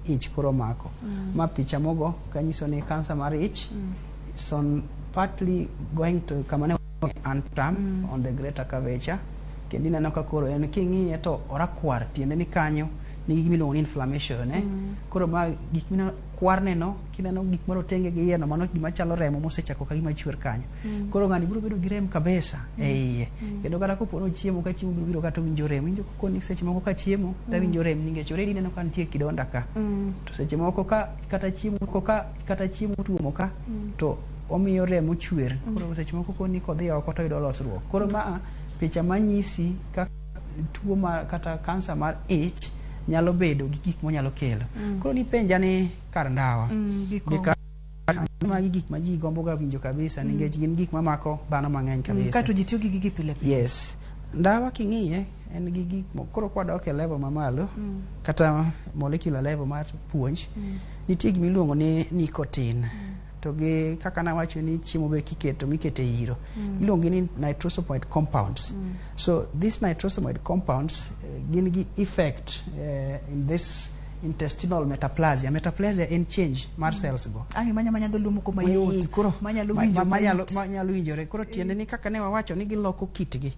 ich koro mako. Ma picha mogo kanyiso ni cancer mar ich son partly going to kamane antram on the greater curvature. Kendi neno ka koro en king'iye to orakwar tiende ni kanyo ni gimiluongo ni inflammation koro ma gik mina kwarne no kineno gik marotenge gi yeno mano gima chalo remo mosechako ka gima chwer kanyo koro ngani biro bedo gi rem kabisa iye kendo kata kopono chiemo ka chiemo biro kata winjo rem winjo koni seche moko ka chiemo da winjo rem ninge chore neno kan tie kidonda ka to seche moko ka kata chiemo tuomo ka to omiyo remo chwer koro seche moko koni kodhi oko to yudo losruok koro ma picha manyisi ka tuo ma kata kansa mar ich nyalo bedo gi gik monyalo kelo koro ni penja ni kar ndawa gik ma ji gombo ga winjo kabisa nikech gin gik mamako dhano mang'eny kabisa kato ji tiyo gi gigi pile pile yes ndawa king'iye en gi gik koro kwadok e level mamalo kata molecular level mar puonj nitie gima iluongo ni nicotine to gi kaka nawacho ni chiemo be mikete iro iluongo ni nitrosamide compounds so these nitrosamide compounds gin gi effect in this intestinal metaplasia en change mar cells go manya dholumo ko mayot koro manyalo winjore koro tiende ni kaka ne wawacho ni giloko kitgi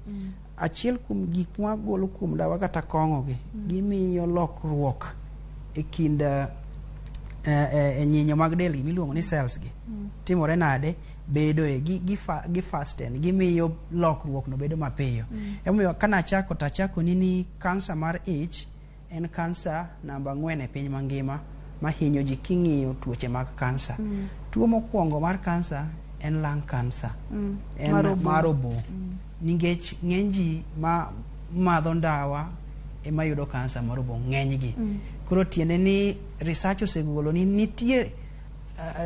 achiel kuom gik ma golo kuom dawa kata kong'o gi gimiyo lokruok e kind nyinyo mag del miluongo ni cells gi timore nade bedo gi fasten gimiyo lokruok no bedo mapiyo emomiyo kana chako ni kansa mar ich en kansa namba 4 e piny mangima mahinyo ji king'iyo tuoche mag kansa tuo mokwongo mar kansa en lung cancer en marobo nikech ng'eny ji ma madho ndawa ema yudo kansa marobo ng'eny gi koro tiende ni research osegolo ni nitie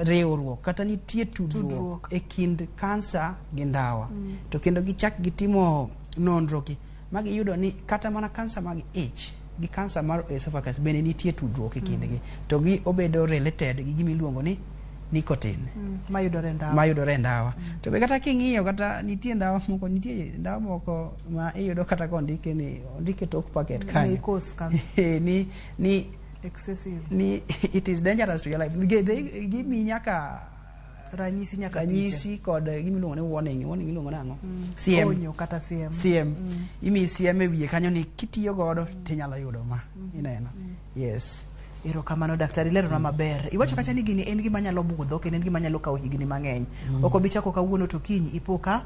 riwruok kata nitie tudruok e kind kansa gi ndawa to kendo gichak gitimo nonro gi ma giyudo ni kata mana kansa mag ich gi kansa mar esophagus bende nitie tudruok e kindgi to gi obedo related gi gimiluongo ni nicotine mayudore ndawa to be kata king'iyo kata nitie ndawa moko ma iyudo kata ondike tok packet kanyo ni excessive it is dangerous to your life give me nyaka ranyisi kod gimiluongo ni warning iluongo nango onyo kata CM imi CM e wiye kanyo ni kitiyo godo tinyalo yudo ma ineno yes erokamano daktari lero na maber iwacho kacha ni gini en gima nyalo budho kendo en gima nyalo kawo higni mang'eny ok obichako kawuono to kiny ipoka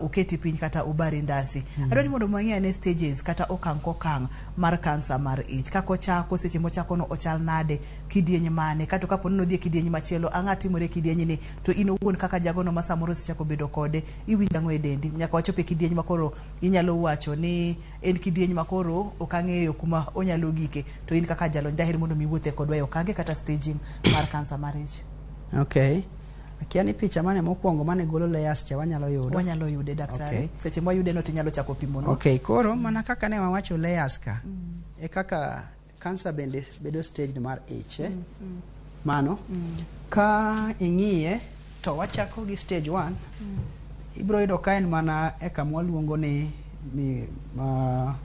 uketi piny kata ubari ndasi adwani mondo mang'e ne stages kata okang' mar kansa mar ich kako chako seche mochako no ochal nade kidieny mane kato kapo ni nodhi kidieny machielo ang'a timore kidieny ni to in owuon kaka jagono ma samoro sechako bedo kode iwinjo ang'o e dendi nyaka wachope kidieny makoro inyalo wacho ni en kidieny makoro okang'eyo kuma onyalo gike to in kaka jalony daher mondo wuothe kodwa yo kange kata staging mar kansa mar ich okay akiani picha mane mokwongo mane golo layers cha wanyalo yude daktari seche mwa yude no tinyalo chako pimo no okay koro mana kaka ne wawacho layers ka e kaka kansa bende bedo stage mar ich mano ka ing'iye to wachako gi stage 1 ibro yudo ka en mana e kama luongo ni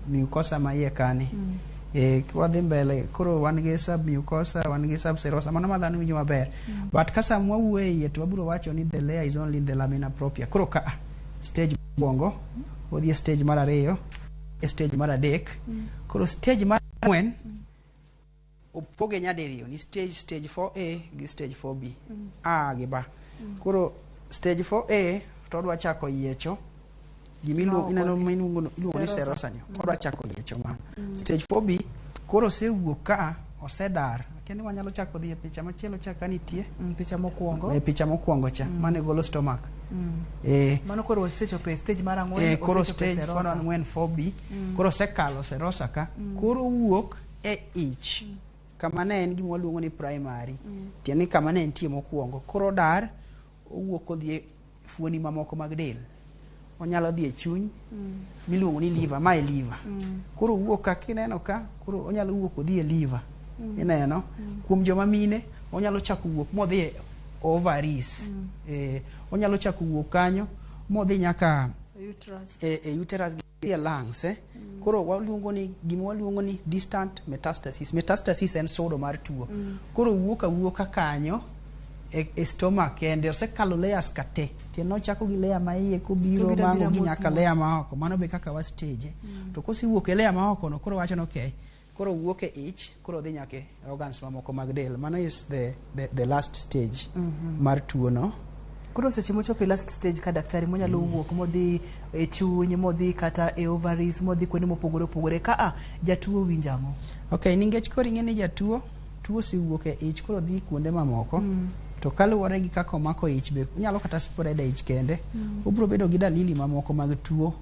mucosa ma iye kani kwadhi mbele koro wan gi submucosa wan gi subserosa mano ma dhano winjo maber but kasa mwawuoye to wabiro wacho ni the layer is only in the lamina propria koro ka stage mokwongo odhi stage mar 2 stage mar 3 koro stage mar 4 opoge nyadiriyo ni stage 4A gi stage 4B a gi ba koro stage 4A to odwa chako yiecho gimiluongo ni serosa nyo odwa chako yiecho ma stage 4B koro sewuok ka osedar kendo wanyalo chako dhi e picha machielo chaka nitie picha mokwongo picha mokwongo cha mane golo stomach mano koro osechopo stage mar 4 koro stage 4B koro sekalo serosa ka koro wuok e ich kama ne en gima waluongo ni primary tieni kama ne entie mokwongo koro dar owuok odhi fuoni mamoko mag del onyalo dhi e chuny miluongo ni liver ma e liver koro wuok ka kineno ka koro onyalo wuok odhi e liver ineno kuom joma mine onyalo chako wuok modhi e ovaries onyalo chako wuok kanyo modhi nyaka uterus uterus lungs koro waluongo ni gima waluongo ni distant metastasis en sodo mar tuo koro wuok kanyo e stomach kende osekalo layers kate tieno chako gi layer ma iye kobiro mango gi nyaka layer ma oko mano be kaka wa stage to kosiwuok e layer ma oko no koro wacho no okay koro wuok e ich koro dhi nyaka organs mamoko mag del mano is the last stage mar tuo no. Koro seche mochopo last stage ka daktari monyalo wuok modhi e chuny modhi kata e ovaries modhi kuonde mopogore ka jatuo winjamo. Okay, ningech koro ing'e ni jatuo tuo si wuok e ich koro dhi kuonde mamoko to kaluwore gi kaka omako ich be nyalo kata spread e ich kende obiro bedo gi dalili mamoko mag tuo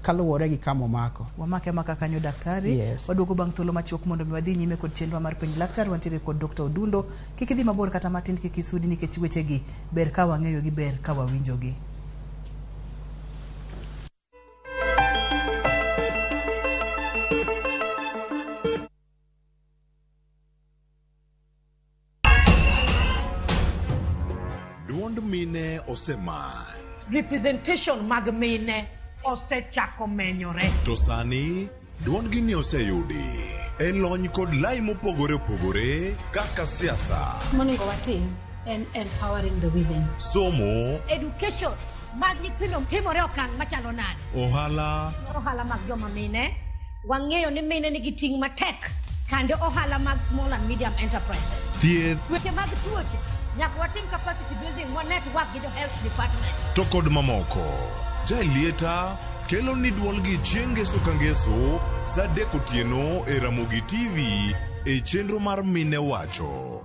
kaluwore gi kama omako. Wamake maka kanyo daktari. Yes. Waduogo bang' thuolo machuok mondo mi wadhi nyime kod chenro mar penj laktar. Wantiere kod Dr. Odundo. Kik idhi mabor kata matin, kik isudi nikech weche gi ber ka wang'eyo gi ber ka wawinjo gi. Duond mine oseman. Representation mag mine osechako menyore. To sani duond gini oseyudi e lony kod lai mopogore opogore kaka siasa. Moningo watim en empowering the women. Somo. Education mag nyithindo timore okang' machalo nade. Ohala mag joma mine. Wang'eyo ni mine nigi ting' matek kande ohala mag small and medium enterprises. Thieth. Weche mag tuoche nyaka watim capacity building wa network gi health department. To kod mamoko. Jailieta kelo ni duol gi chiengeso kangeso sa deko tieno e Ramogi TV e chenro mar mine wacho.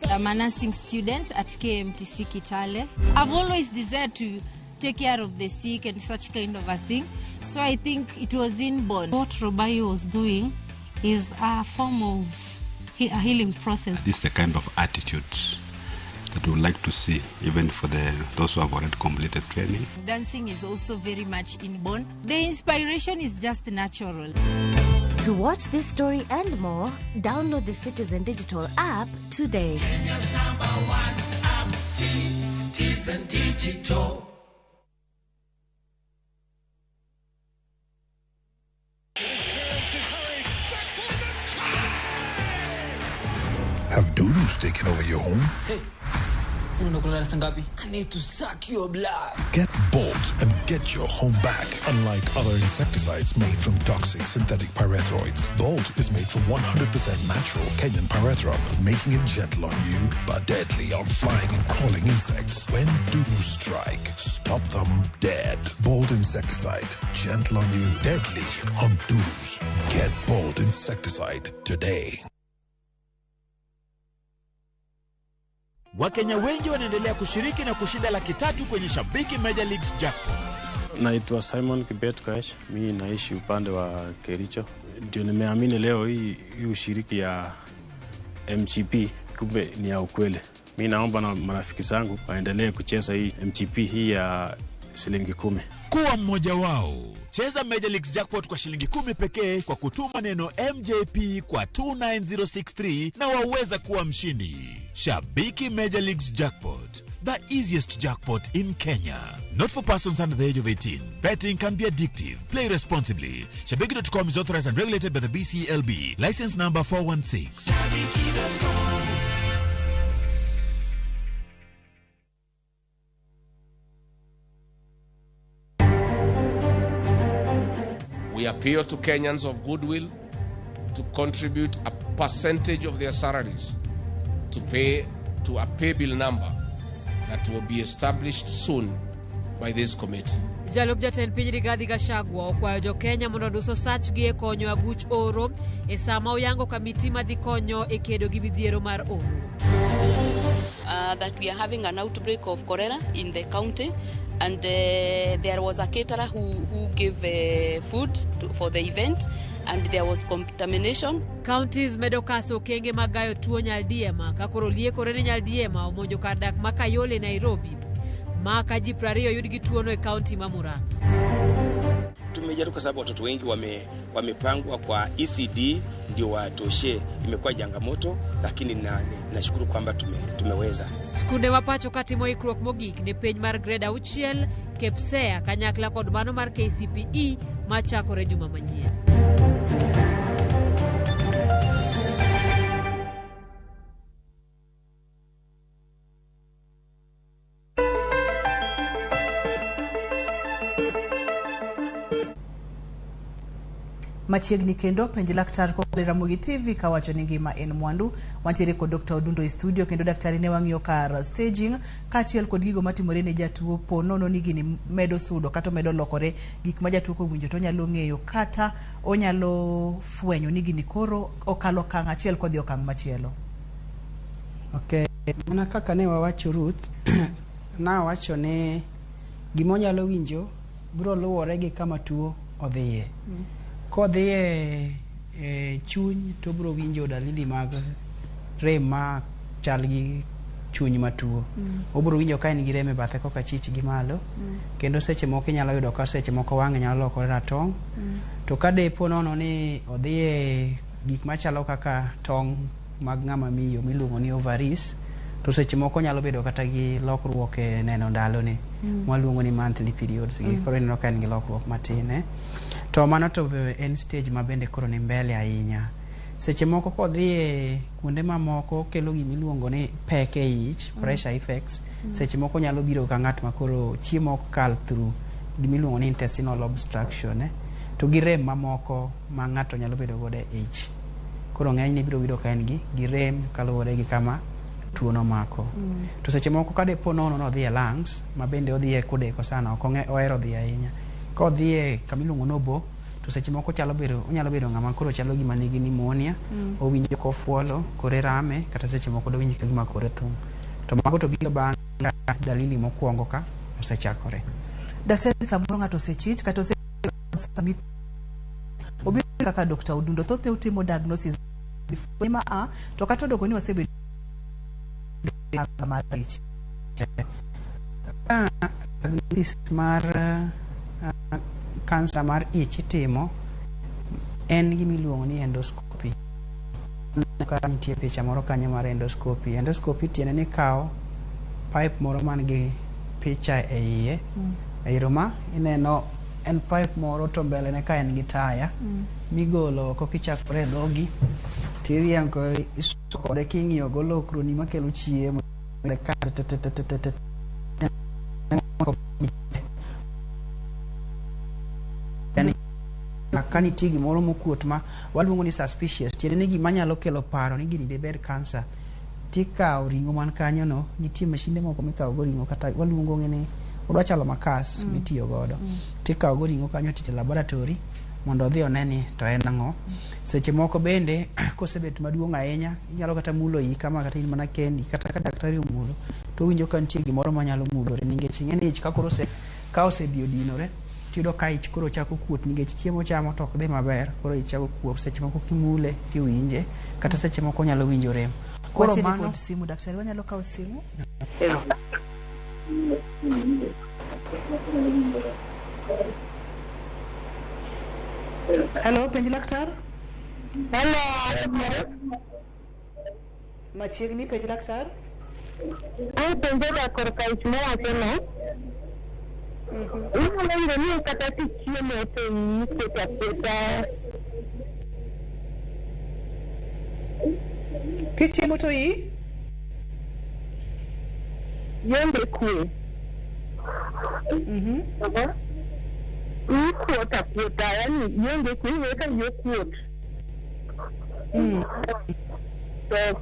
I'm a nursing student at KMTC Kitale. I've always desired to take care of the sick and such kind of a thing. So I think it was inborn. What Robai was doing is a form of a healing process. This is the kind of attitude that we would like to see even for those who have already completed training. Dancing is also very much inborn. The inspiration is just natural. To watch this story and more, download the Citizen Digital app today. Kenya's #1 app, Citizen Digital. Have doodles taken over your home? Hey, I need to suck your blood. Get Bolt and get your home back. Unlike other insecticides made from toxic synthetic pyrethroids, Bolt is made from 100% natural Kenyan pyrethrum, making it gentle on you but deadly on flying and crawling insects. When doodles strike, stop them dead. Bolt insecticide, gentle on you, deadly on doodles. Get Bolt insecticide today. Wakenya wengi wanaendelea kushiriki na kushinda $300,000 kwenye Shabiki Major Leagues Jackpot. Naitwa Simon Kibet Kash, mimi naishi upande wa Kericho. Ndio nimeamini leo hii ushiriki ya MGP kumbe ni ya ukweli. Mimi naomba na marafiki zangu waendelee kucheza hii MGP hii ya shilingi 10. Kuwa mmoja wao. Cheza Major Leagues Jackpot kwa shilingi 10 pekee kwa kutuma neno MJP kwa 29063 na waweza kuwa mshindi. Shabiki Major Leagues Jackpot, the easiest jackpot in Kenya. Not for persons under the age of 18. Betting can be addictive. Play responsibly. Shabiki.com is authorized and regulated by the BCLB. License number 416. We appeal to Kenyans of goodwill to contribute a percentage of their salaries to pay to a pay bill number that will be established soon by this committee. Jalup Jatend Piny Rigathi Gachagua okwayo jo Kenya mondo duso sachgi e konyo aguch oro e sama oyango kamiti madhi konyo e kedo gi midhiero mar oro. That we are having an outbreak of cholera in the county, and there was a caterer who gave food for the event, and there was contamination. Counties medo kaso kenge magayo tuo nyaldiema kakoro liekore ni nyaldiema omonjo kar dak makayole Nairobi. Maka ji 20 yudgi tuo no e county ma Murang'a. Tumejaribu kwa sababu watoto wengi wamepangwa kwa ECD ndio watoshe. Imekuwa changamoto, lakini nashukuru kwamba tumeweza. Skunde mapacho katimo ikruok mogik ne piny mar grade 6 KPSEA kanyakla kod mano mar KCPE machakore juma manyien. Machiegni kendo penj laktar ko Ramogi TV kawacho ni ngima en mwandu. Wantiere kod Dr. Odundo e studio kendo daktari ne wang'iyo kar staging kaachiel kod gigo matimore ne jatuo po nono ni gini medo sudo kata medo lokore gik ma jatuo ko winjo to nyalo ng'eyo kata onyalo fwenyo ni gini koro okalo kang' achiel kodhi okang' machielo. Okay, mana kaka ne wawacho Ruth na wacho ne gimo nyalo winjo biro luwore gi kama tuo odhiye. Kodhiye chuny to biro winjo dalili mag rem ma chal gi chuny matuo. Obiro winjo ka en gi rem e bathe koka chich gi malo. Kendo seche moko inyalo yudo ka seche moko wang'e nyalo lokore ratong'. To ka depo nono ni odhiye gik machalo kaka tong' mag ng'ama miyo miluongo ni ovaries, to seche moko nyalo bedo kata gi lokruok e neno ndalo ni mwaluongo ni monthly periods gi koro ineno ka en gi lokruok matin. To mano to en stage ma bende koro ni mbele ahinya. Seche moko kodhiye kuonde mamoko kelo gimiluongo ni pek e ich, pressure effects. Seche moko nyalo biro ka ng'at ma koro chiemo ok kal through gimiluongo ni intestinal obstruction, to gi rem mamoko ma ng'ato nyalo bedo godo e ich. Koro ng'enyne biro bedo ka en gi rem kaluwore gi kama tuo no mako. To seche moko ka depo nono no odhiye lungs, ma bende odhiye kodeko sana, ok ohero dhi ahinya. Kodhiye kamiluongo nobo, to seche moko onyalo bedo ng'ama koro chalo gima nigi pneumonia, owinjo kofuolo, kore rame, kata seche moko do winjo gima kore thung'. To mago to biro bang' dalili mokwongo ka osechakore. Daktari samoro ng'ato osechich kata osemit obiro kaka Dr. Odundo thoth utimo diagnosis to kata odoko ni wasebedo mar ich. Diagnosis mar kansa mar ich itimo en gimiluongo ni endoscopy. Ka nitie picha moro kanyo mar endoscopy. Endoscopy tiende ni kawo pipe moro man gi picha e iye. Iroma ineno en pipe moro to mbele ne ka en gi taya migolo oko kichakore dhogi tiriango isukore king'iyo golokroni makelo chiemo ka nitie gimoro mokuot ma waluongo ni suspicious, tiende ni gima nyalo kelo paro ni gini debed kansa, tikawo ring'o man kanyo no. Nitie mashinde moko mikawo go ring'o kata waluongo ni odwa chalo makas mitiyo godo. Tikawo go ring'o kanyo tite laboratory mondo odhi oneni to en ang'o. Seche moko bende kosebet maduong' ahinya inyalo kata mulo iyi kama kata in mana kendi kata ka daktari omulo to winjo ka nitie gimoro manyalo mulore nikech ing'eni ich ka koro osebio dinore tiyudo ka ich koro chako kuot nikech chiemo chamo to ok dhi maber, koro ich chako kuot. Seche moko kimule tiwinje kata seche moko nyalo winjo rem. Koro mano kod simu daktari wanyalo kawo simu. Hello, penj laktar. Hello. Machiegni penj laktar. Ai penjo da korka ich mowacho no. Inyalo yudo ni kata chiemo to iketa. Kichiemo to yonge kwe. Kuota kuota, yani yonge kwe weka yokuot.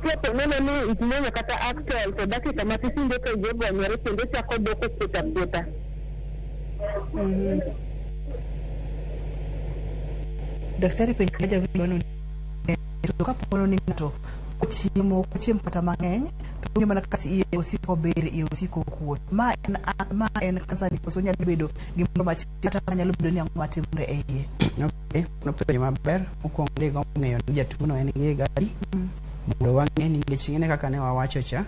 Pia peneno ni itinyonya kata actual to dakika matisinde to yogonyore kendo chako doko kuota kuota. Daktari penja vino to kapono ni ng'ato chiemo kata mang'eny to mana kasi iye osiko ber iye osiko kuot ma en kansa ni koso nyalo bedo gimoro machata nyalo bedo ni ang'o matimore e iye. Okay, no penjo maber mokwongo digo ng'eyo ni jatuo no en gi gadi mondo wang'e nikech ing'ene kaka ne wawacho cha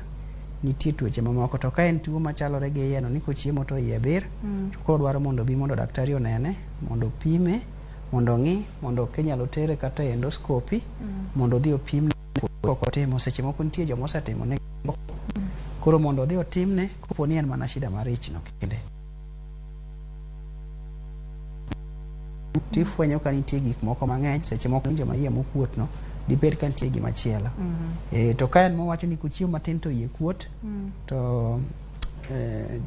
nitie tuoche mamoko to ka en tuo machalore gi iye no ni kochiemo to iye ber koro dwaro mondo bi mondo daktari onene mondo pime mondo ng'i mondo kenyalo tere kata endoscopy mondo dhi opimne kokotimo seche moko nitie joma osetimo ne koro mondo dhi otimne kopo ni en mana shida mar ich no kende tifwenyo ka nitie gik moko mang'eny seche moko joma iye mokuot no dibed ka nitie gima chielo to ka en mowacho ni kuchiemo matin to iye kuot to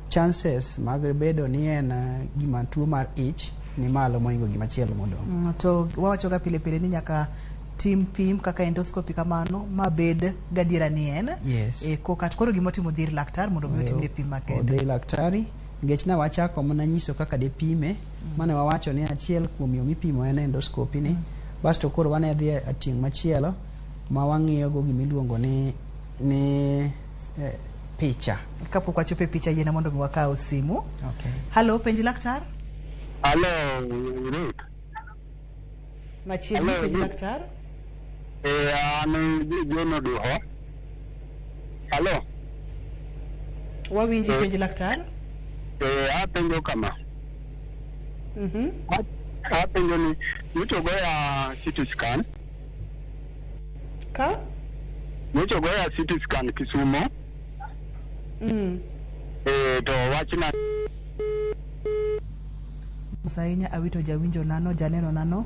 chances mag bedo ni en gima tuo mar ich ni malo moingo gima chielo modong to wawacho ga pile pile ni nyaka tim pim kaka endoscopy kamano ma bed gadiera ni en kokat koro gima timo dhir laktar mondo mi otimne pim makende dhir laktari ngech na wachako mana nyiso kaka de pime mane wawacho ni achiel kuom yo mipimo en endoscopy ni basto koro wane dhi ating machielo ma wang'iyo go gimiluongo ni picha kapok wachope picha yena mondo mi wakaw simu halo penj laktar halo Ruth machiegni penj laktar an Jono Duho halo wawinji penj laktar apenjo kama apenjo ni nichogoya CT scan ka nichogoya CT scan Kisumo to wachna Sainya awito jawinjo nano janeno nano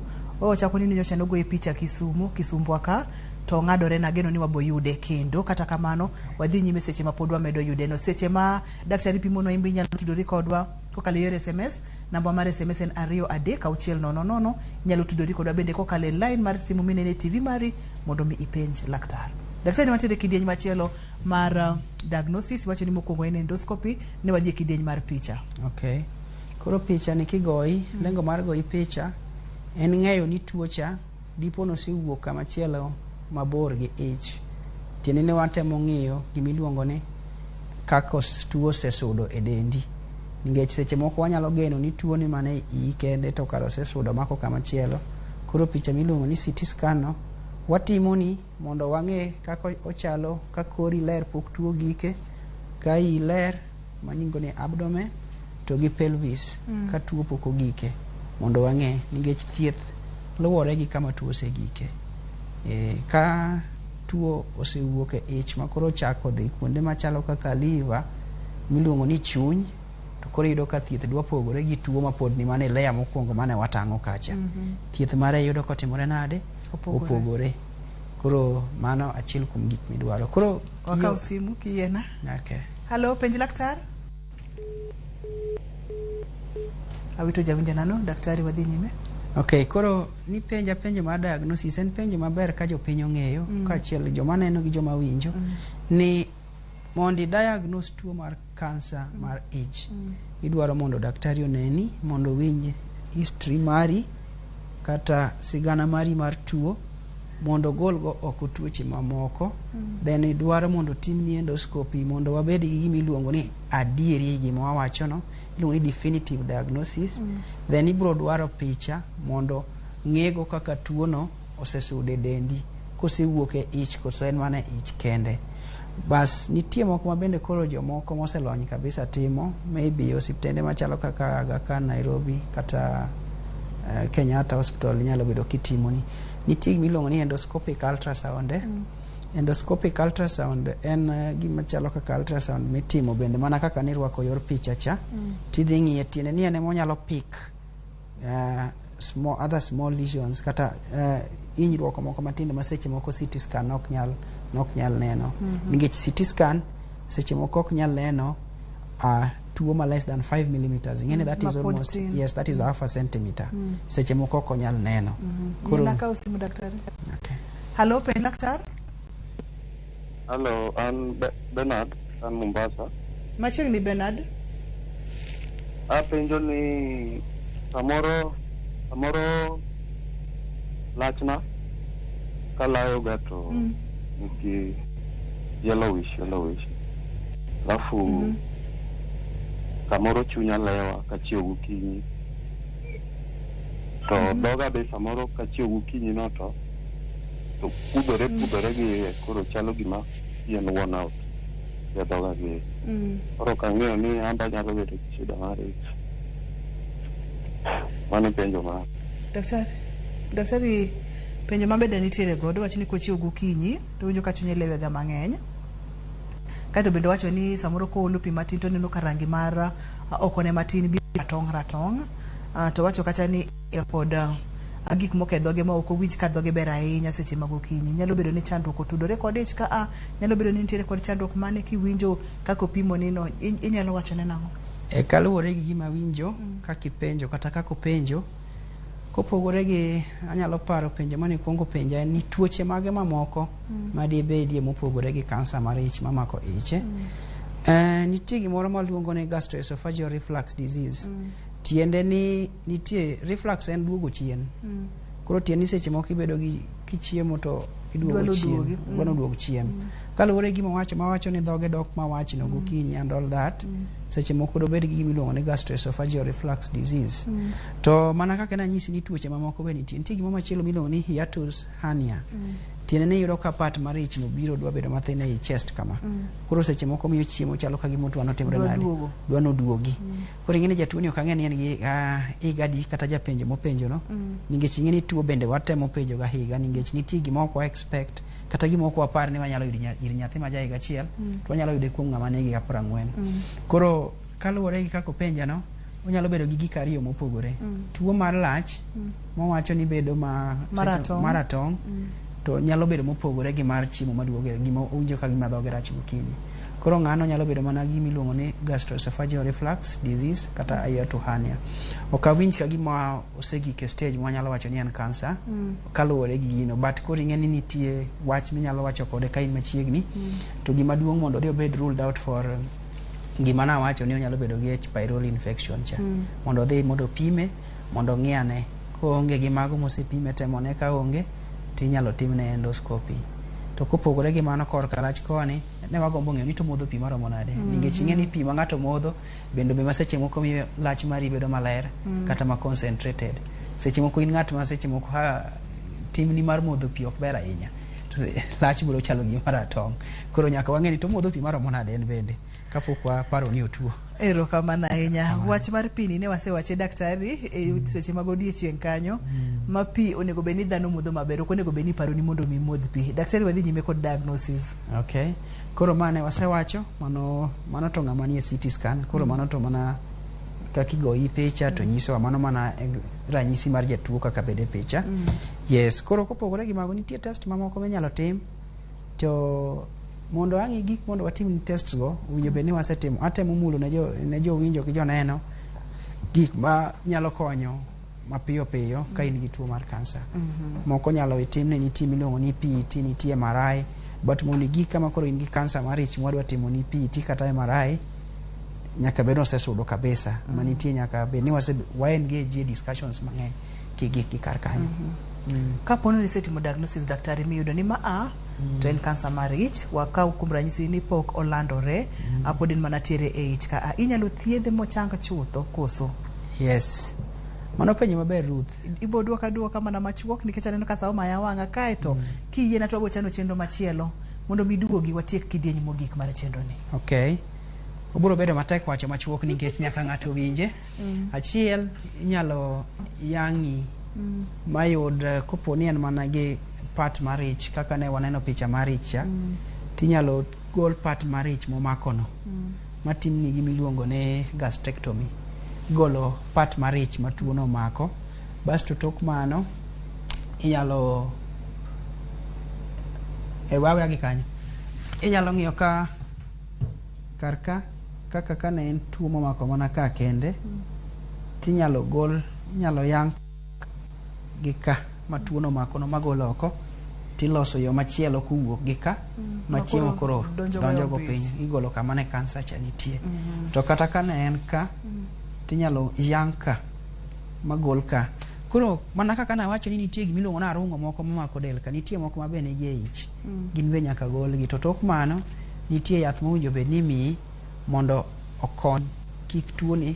chako ni nyocha nogo e picha Kisumbwa ka to ng'adore na geno ni waboyude kendo kata kamano wadhi nyime seche ma pod wamedo yude no seche ma daktari pimono imbi nyalo tudori kodwa kokalo yor SMS namba mar SMS en 236000 nyalo tudori kodwa bende kokalo line mar simu minene TV mari mondo mi ipenj laktar daktari watere kidieny machielo mar diagnosis wacho ni mokwongo en endoscopy ne wadhi kidieny mar picha koro picha ni kigoyi lengo mar goyi picha en ng'eyo ni tuo cha dipo no siwuok kama chielo mabor gi ich tiende ne watemo ng'iyo gimiluongo ni kaka tuo sesudo e dendi nikech seche moko wanyalo geno ni tuo ni mane iyi kende to karo sesudo mako kama chielo koro picha miluongo ni CT scan no watimo ni mondo wang'e kaka ochalo ka kori ler pok tuo gike ka iyi ler manyingo ni abdomen to gi pelvis ka tuo pok ogike mondo wang'e nikech thieth luwore gi kama tuo osegike ka tuo osewuok e ich makoro chako dhi kuonde machalo kaka liver miluongo ni chuny to koro yudo ka thieth dwa pogore gi tuo mapod ni mane layer mokwongo mane watang'o kacha thieth mare yudo kotimore nade opogore koro mano achiel kuom gik midwaro koro wakaw simu kiena halo penj laktar awito jawinjo nano daktari wadhi nyime koro ni penjo mar diagnosis en penjo maber ka jopiny ong'eyo kaachiel joma neno gi joma winjo ni mondo diagnose tuo mar kansa mar ich idwaro mondo daktari oneni mondo winj history mari kata sigana mari mar tuo mondo golgo oko tuoche mamoko then idwaro mondo timni endoscopy mondo wabed gi gimiluongo ni adieri gima wawachono iluongo ni definitive diagnosis then ibro dwaro picha mondo ng'ego kaka tuono osesude dendi kosewuok e ich koso en mana ich kende bas nitie moko mabende koro jomoko moselony kabisa timo maybe osiptende machalo kaka Aga Khan Nairobi kata Kenyatta Hospital nyalo bedo kitimo ni nitie gimiluongo ni endoscopic ultrasound endoscopic ultrasound en gima chalo kaka ultrasound mitimo bende mana kaka nirwako yor picha cha tidhi ng'iye tiende ni ene monyalo pick small lesions kata hinyruok moko matindo ma seche moko CT scan ok nyal neno nikech CT scan seche moko ok nyal neno tuo ma less than 5 millimeters ingene that is almost that is half a centimeter seche moko ok nyal neno koro naka usimu daktari halo penj laktar halo an Bernard an Mombasa machiegni Bernard apenjo ni samoro lachna kalayo gato niki yellowish alafu samoro chunya lewa kachiew gokinyi to doga be samoro kachiew gokinyi no to pudore gi koro chalo gima yen worn out ya doga gi koro kang'eyo ni amba nyalo bedo gi shida mar ich mano penjo ma Daktari penjo mabeda nitiere godo wacho ni kochiwo gokinyi to winjo ka chunye lewe ga mang'eny. Kaito bende wacho ni samoro ko olo pi matin to neno ka rangi mar okone matin bi ratong. To wacho kacha ni kod gik moko e dhoge ma ok owinj ka dhoge ber ahinya seche mag okinyi. Nyalo bedo ni chandruok otudore kod ich ka nyalo bedo ni nitiere kod chandruok mane kiwinjo kako pimo nino inyalo wacho ne nang'o? Kaluwore gi gima winjo kakipenjo kata kako penjo kopogore gi anyalo paro penjo mane kuongo penja ni tuoche mage mamoko madibedie mopogore gi kansa mar ich mamako iche. Nitie gimoro maluongo ni gastroesophageal reflux disease. Tiende ni nitie reflux en duogo chien. Koro tiende ni seche moko ibedo gi kichiemo to iduogo chien, duogo chien. Kaluwore gi mawacho ni dhoge dok mawach no gokinyi and all that. Seche moko do bed gi gimiluongo ni gastroesophageal reflux disease. To mana kaka nanyisi ni tuoche mamoko be nitie gima machielo miluongo ni hiatus hernia. Tiende ni yudo ka part mar ich no biro dwa bedo mathin e chest kama. Koro seche moko miyo chiemo chalo ka gima tuano timore nade. Dwa no duogi. Koro ing'e ni jatuo ni ok ang'e ni en gi higadi kata japenjo mopenjo no. Nikech ing'e ni tuo bende watemo penjo ga higa nikech nitie gima ok wa expect kata gima ok wapar ni wanyalo yudo ir nyathi ma ja higa achiel to wanyalo yude kuom ng'ama ne higa 40. Koro kaluwore gi kako penja no onyalo bedo gi gik ariyo mopogore. Tuo mar lach mawacho ni bedo maratong to nyalo bedo mopogore gi mar chiemo maduoge gima unjo ka gima dhoge rach gokinyi. Koro ng'ano nyalo bedo mana gi miluongo ni gastroesophageal reflux disease kata hiatus hernia. Okawinj ka gima osegik e stage mwanyalo wacho ni en kansa kaluwore gi gino but koro ing'e ni nitie wach minyalo wacho kode ka in machiegni to gima duong' mondo odhi obed ruled out for gima na wacho ni onyalo bedo gi H. pylori infection cha. Mondo odhi mondo pime mondo ng'iyane ko onge gi mago mosepime temone ka onge tinyalo timne endoscopy. To kopogore gi mano korka lach koni ne wagombo ng'eyo ni to modho pi maromo nade. Nikech ing'e ni pi ma ng'ato modho bende ma seche moko miyo lach mari bedo maler kata ma concentrated. Seche moko in ng'at ma seche moko timni mar modho pi ok ber ahinya. To lach biro chalo gi maratong. Koro nyaka wang'e ni to modho pi maromo nade en bende kapok waparo ni otuo. Erokamano ahinya. Wach mar pi ni ne wasewache daktari seche mag odiechieng' kanyo ma pi onego bed ni dhano modho maber ok onego bed ni paro ni mondo mi modh pi. Daktari wadhi nyime kod diagnosis. Okay. Koro mane wasewacho mano to ng'ama nie CT scan. Koro mano to mana kaka igoyi picha to nyiso mano mana ranyisi mar jatuo kaka bede picha. Yes. Koro kopogore gi mago nitie test mamoko minyalo tim to mondo ang'i gik mondo watim tests go winjo bed ni wasetimo atemo mulo ne jo winjo gi joneno gik ma nyalo konyo mapiyo piyo ka in gi tuo mar kansa. Moko nyalo itimne nitie miluongo ni PET nitie MRI but mondo gik kama koro in gi kansa mar ich mwadwa timo ni PET kata MRI nyaka bed osesudo kabisa manitie nyaka bed ni waengage discussions mang'eny gi kar kanyo. Kapono ni setimo diagnosis daktari miyudo ni to en kansa mar ich wakaw kuom ranyisi ni pok olandore pod in mana tiere e ich ka inyalo thiedhe mochang chutho koso? Yes. Mano penjo maber Ruth. Ibo duoka mana machuok nikech aneno ka sawa maya wang'a kaeto kiyie na to gochano chenro machielo mondo miduogi watiek kidieny mogik mar chenro ni. Okay. Obiro bedo matek wacho machuok nikech nyaka ng'ato winje. Achiel inyalo yang'i mayud kopo ni en mana gi part mar ich kaka ne waneno picha mar ich tinyalo gol part mar ich momakono matimni gimiluongo ne gastrectomy. Golo part mar ich ma tuo no mako basto tok mano inyalo wawe gi kanyo inyalo ng'iyo ka karka kaka kane en tuo momako mana ka kende tinyalo gol inyalo yang gi ka ma tuo no mako no magolo oko tiloso yo machielo kuwuok gi ka machiemo koro donjo go piny igolo kama ne kansa cha nitie. To kata kane en ka tinyalo yang ka magol ka. Koro mana kaka na wacho ni nitie gimiluongo na arung'o moko mamako del ka nitie moko mabene gi ich gin be nyaka gol gi. To tok mano nitie yath mowinjo bed ni miyi mondo okony kik tuo ni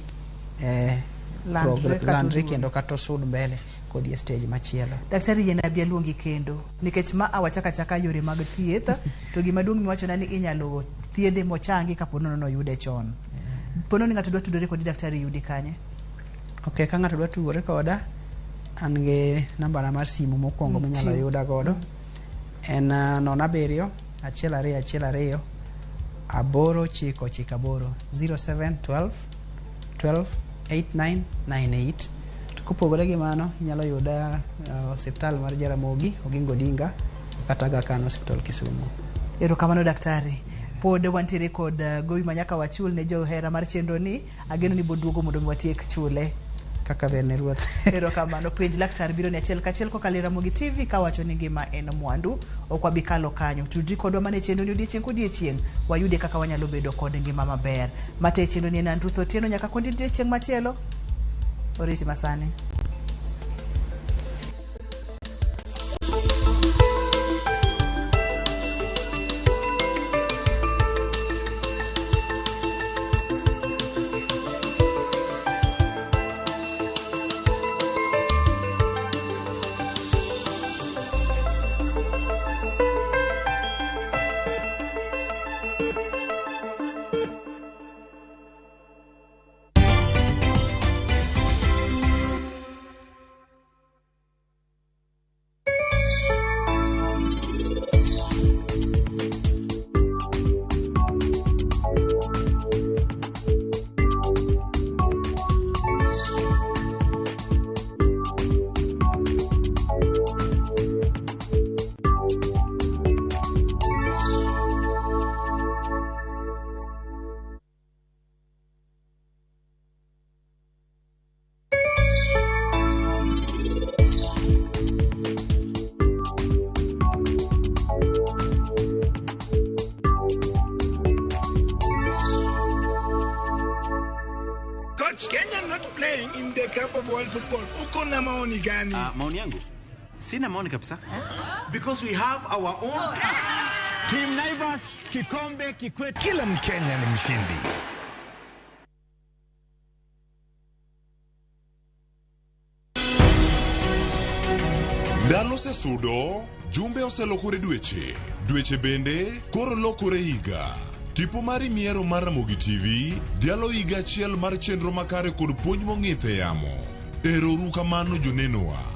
landre kendo kata sud mbele kodhi stage machielo. Daktari yena bia luongi kendo nikech ma awachaka yore mag thieth to gima duong' miwacho ni inyalo thiedhe mochangi kapo nono yude chon. Pono ni ng'ato dwa tudore kod daktari yudi kanye? Okay, ka ng'ato dwa tudore koda Ange namba na mar simu mokwongo minyalo yuda godo. En 07 122 aboro chiko chikaboro 0712 12 8998. Kopogore gi mano inyalo yuda hospital mar Jaramogi Oginga Odinga kata Gakano Hospital Kisumu. Erokamano daktari. Pod wantiere kod gowi manyaka wachul ne johera mar chenro ni. Ageno ni boduogo mondo watiek chule. Kaka berne ruoth. Erokamano. Penj laktar biro ni achiel kachiel kokalo Ramogi TV kawacho ni ngima en mwandu. Ok wabikalo kanyo. Tudri kodwa mane chenro ni odiechieng' kodiechieng'. Wayude kaka wanyalo bedo kod ngima maber. Mate chenro ni en Andrew Otieno nyaka kod odiechieng' machielo. Oriti masane. Kenya not playing in the Cup of World Football. Uko na maoni gani? Maoni yangu sina maoni kabisa. Because we have our own Team Naivas, kikombe kikwetu. Kila Mkenya ni mshindi. Ndalo sesudo, jumbe oselokore dweche bende koro lokore higa. Tipo mari miero mar Ramogi TV, dialo higa achiel mar chenro makare kod puonj mong'ith e yamo. Erouru kamano jonenowa.